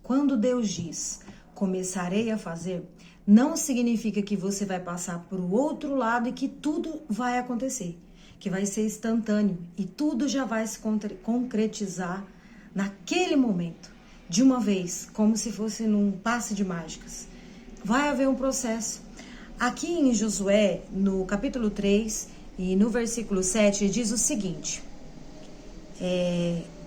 quando Deus diz, começarei a fazer, não significa que você vai passar para o outro lado e que tudo vai acontecer, que vai ser instantâneo e tudo já vai se concretizar naquele momento, de uma vez, como se fosse num passe de mágicas. Vai haver um processo. Aqui em Josué, no capítulo 3 e no versículo 7, diz o seguinte: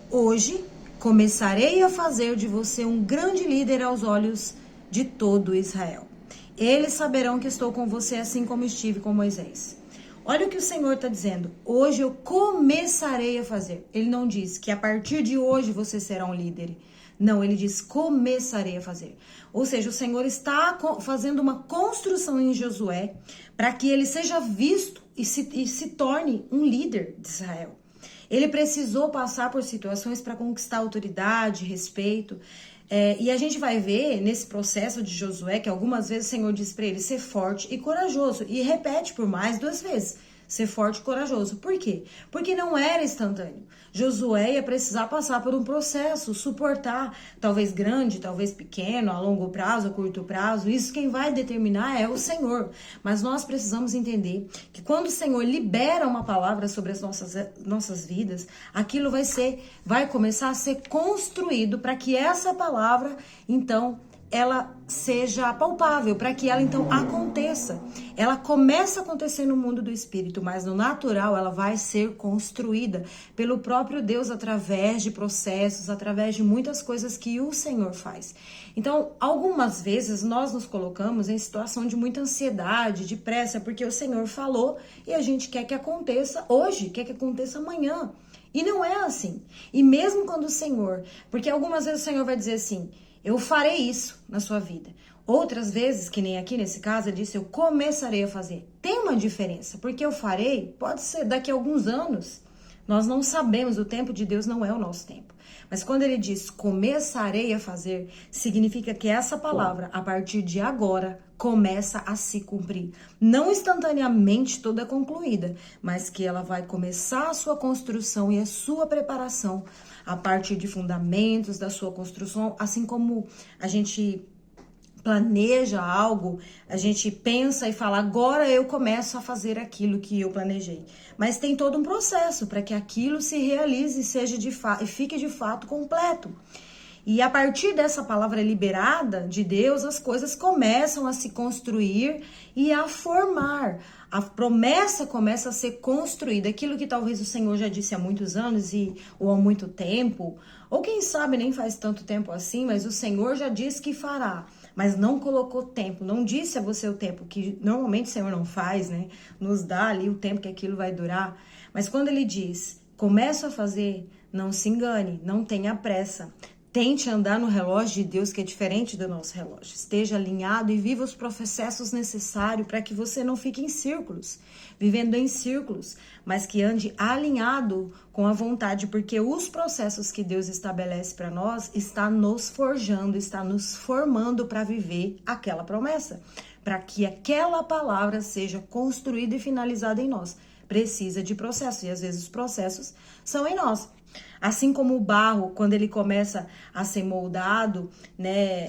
hoje começarei a fazer de você um grande líder aos olhos de todo Israel. Eles saberão que estou com você assim como estive com Moisés. Olha o que o Senhor está dizendo. Hoje eu começarei a fazer. Ele não diz que a partir de hoje você será um líder. Não, ele diz começarei a fazer. Ou seja, o Senhor está fazendo uma construção em Josué para que ele seja visto e se torne um líder de Israel. Ele precisou passar por situações para conquistar autoridade, respeito. E a gente vai ver nesse processo de Josué que algumas vezes o Senhor diz para ele ser forte e corajoso. E repete por mais 2 vezes. Ser forte e corajoso. Por quê? Porque não era instantâneo. Josué ia precisar passar por um processo, suportar, talvez grande, talvez pequeno, a longo prazo, a curto prazo. Isso quem vai determinar é o Senhor. Mas nós precisamos entender que quando o Senhor libera uma palavra sobre as nossas vidas, aquilo vai começar a ser construído para que essa palavra, então, ela seja palpável, para que ela então aconteça. Ela começa a acontecer no mundo do espírito, mas no natural ela vai ser construída pelo próprio Deus através de processos, através de muitas coisas que o Senhor faz. Então, algumas vezes nós nos colocamos em situação de muita ansiedade, de pressa, porque o Senhor falou e a gente quer que aconteça hoje, quer que aconteça amanhã. E não é assim. E mesmo quando o Senhor, porque algumas vezes o Senhor vai dizer assim: eu farei isso na sua vida. Outras vezes, que nem aqui nesse caso, ele disse, eu começarei a fazer. Tem uma diferença, porque eu farei, pode ser daqui a alguns anos. Nós não sabemos, o tempo de Deus não é o nosso tempo. Mas quando ele diz, começarei a fazer, significa que essa palavra, a partir de agora, começa a se cumprir. Não instantaneamente toda concluída, mas que ela vai começar a sua construção e a sua preparação a partir de fundamentos da sua construção, assim como a gente planeja algo, a gente pensa e fala, agora eu começo a fazer aquilo que eu planejei. Mas tem todo um processo para que aquilo se realize e fique de fato completo. E a partir dessa palavra liberada de Deus, as coisas começam a se construir e a formar. A promessa começa a ser construída. Aquilo que talvez o Senhor já disse há muitos anos ou há muito tempo, ou quem sabe nem faz tanto tempo assim, mas o Senhor já disse que fará, mas não colocou tempo, não disse a você o tempo, que normalmente o Senhor não faz, né? Nos dá ali o tempo que aquilo vai durar. Mas quando ele diz, começa a fazer, não se engane, não tenha pressa. Tente andar no relógio de Deus, que é diferente do nosso relógio. Esteja alinhado e viva os processos necessários para que você não fique em círculos, vivendo em círculos, mas que ande alinhado com a vontade, porque os processos que Deus estabelece para nós está nos forjando, está nos formando para viver aquela promessa, para que aquela palavra seja construída e finalizada em nós. Precisa de processo, e às vezes os processos são em nós. Assim como o barro, quando ele começa a ser moldado, né,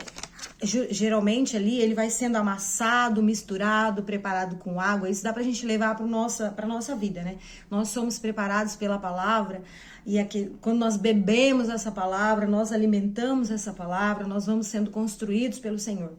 geralmente ali ele vai sendo amassado, misturado, preparado com água. Isso dá pra gente levar para nossa vida, né? Nós somos preparados pela palavra e aqui, quando nós bebemos essa palavra, nós alimentamos essa palavra, nós vamos sendo construídos pelo Senhor.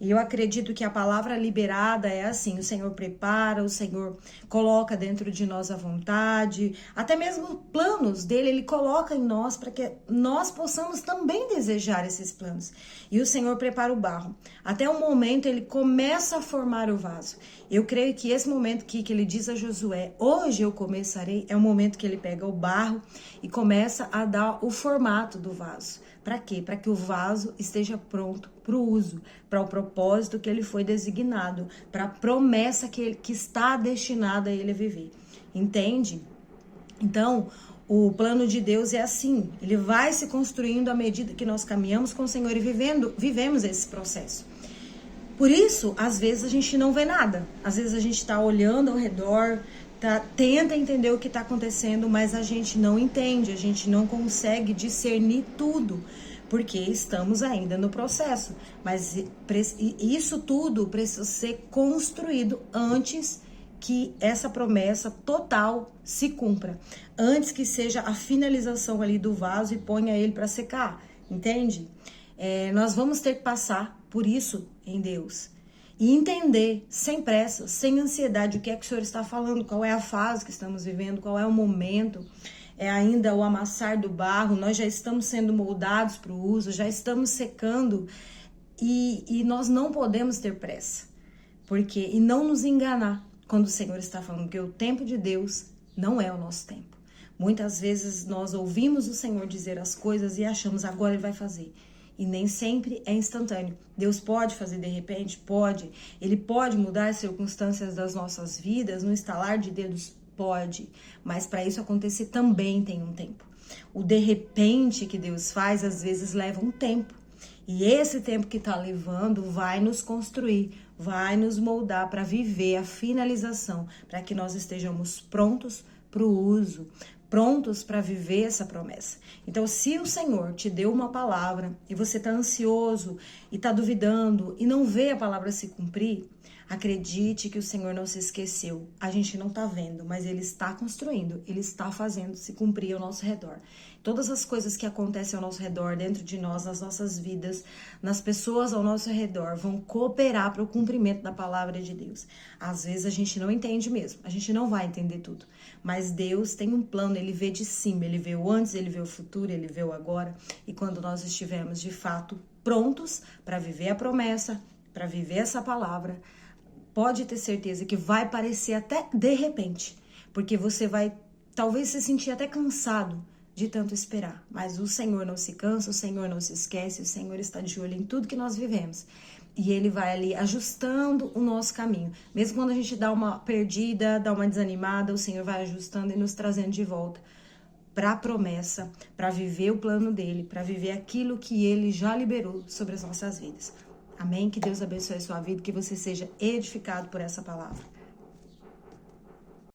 E eu acredito que a palavra liberada é assim, o Senhor prepara, o Senhor coloca dentro de nós a vontade, até mesmo planos dele, ele coloca em nós para que nós possamos também desejar esses planos. E o Senhor prepara o barro. Até o momento ele começa a formar o vaso. Eu creio que esse momento que ele diz a Josué, hoje eu começarei, é o momento que ele pega o barro e começa a dar o formato do vaso. Para quê? Para que o vaso esteja pronto para o uso, para o propósito que ele foi designado, para a promessa que está destinada a ele viver. Entende? Então, o plano de Deus é assim, ele vai se construindo à medida que nós caminhamos com o Senhor e vivemos esse processo. Por isso, às vezes a gente não vê nada, às vezes a gente está olhando ao redor, tenta entender o que está acontecendo, mas a gente não entende, a gente não consegue discernir tudo, porque estamos ainda no processo. Mas isso tudo precisa ser construído antes que essa promessa total se cumpra, antes que seja a finalização ali do vaso e ponha ele para secar, entende? Nós vamos ter que passar por isso em Deus e entender sem pressa, sem ansiedade, o que é que o Senhor está falando, qual é a fase que estamos vivendo, qual é o momento. É ainda o amassar do barro, nós já estamos sendo moldados para o uso, já estamos secando e nós não podemos ter pressa, e não nos enganar quando o Senhor está falando que o tempo de Deus não é o nosso tempo. Muitas vezes nós ouvimos o Senhor dizer as coisas e achamos agora Ele vai fazer. E nem sempre é instantâneo. Deus pode fazer de repente? Pode. Ele pode mudar as circunstâncias das nossas vidas no estalar de dedos? Pode. Mas para isso acontecer também tem um tempo. O de repente que Deus faz às vezes leva um tempo. E esse tempo que está levando vai nos construir, vai nos moldar para viver a finalização, para que nós estejamos prontos para o uso, prontos para viver essa promessa. Então, se o Senhor te deu uma palavra e você está ansioso e está duvidando e não vê a palavra se cumprir, acredite que o Senhor não se esqueceu. A gente não está vendo, mas Ele está construindo, Ele está fazendo se cumprir ao nosso redor. Todas as coisas que acontecem ao nosso redor, dentro de nós, nas nossas vidas, nas pessoas ao nosso redor, vão cooperar para o cumprimento da palavra de Deus. Às vezes a gente não entende mesmo, a gente não vai entender tudo. Mas Deus tem um plano, Ele vê de cima, Ele vê o antes, Ele vê o futuro, Ele vê o agora. E quando nós estivermos de fato prontos para viver a promessa, para viver essa palavra, pode ter certeza que vai parecer até de repente, porque você vai talvez se sentir até cansado de tanto esperar, mas o Senhor não se cansa, o Senhor não se esquece, o Senhor está de olho em tudo que nós vivemos e Ele vai ali ajustando o nosso caminho, mesmo quando a gente dá uma perdida, dá uma desanimada, o Senhor vai ajustando e nos trazendo de volta para a promessa, para viver o plano dEle, para viver aquilo que Ele já liberou sobre as nossas vidas. Amém? Que Deus abençoe a sua vida, que você seja edificado por essa palavra.